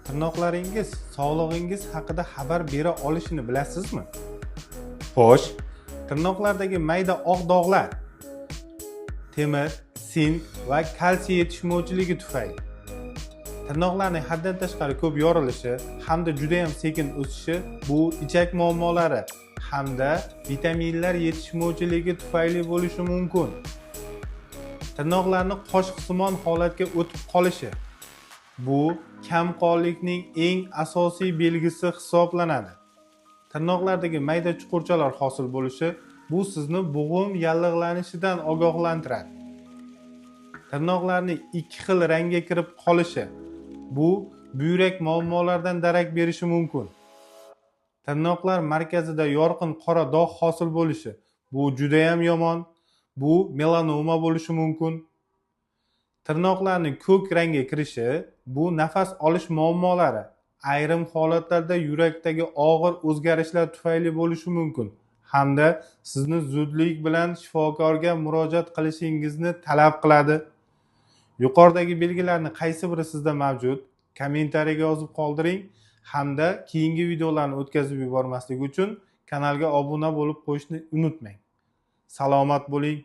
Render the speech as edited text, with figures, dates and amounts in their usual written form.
Tirnoqlaringiz sog'lig'ingiz haqida xabar bera olishini bilasizmi? Xo'sh, tirnoqlardagi mayda oq dog'lar temir, sink va kalsiy yetishmovchiligi tufayli. Tirnoqlarning haddan tashqari ko'p yorilishi hamda juda ham sekin o'sishi bu ichak muammolari hamda vitaminlar yetishmovchiligi tufayli bo'lishi mumkin. Tirnoqlarni qoshiqsimon holatga o'tib qolishi bu kamqonlikning eng asosiy belgisi hisoblanadi. Tirnoqlardagi mayda chuqurchalar hosil bo'lishi bu sizni bo'g'im yallig'lanishidan ogohlantiradi. Tirnoqlarning ikki xil rangga kirib qolishi bu buyrak muammolaridan darak berishi mumkin. Tirnoqlar markazida yorqin qora dog' hosil bo'lishi bu juda ham yomon. Bu melanoma bo'lishi mumkin. Tirnoqlarning ko'k rangga kirishi bu nafas olish muammolari, ayrim holatlarda yurakdagi og'ir o'zgarishlar tufayli bo'lishi mumkin hamda sizni zudlik bilan shifokorga murojaat qilishingizni talab qiladi. Yuqoridagi belgilarning qaysi biri sizda mavjud? Kommentariyaga yozib qoldiring hamda keyingi videolarni o'tkazib yubormaslik uchun kanalga obuna bo'lib qo'yishni unutmang. Salomat bo'ling.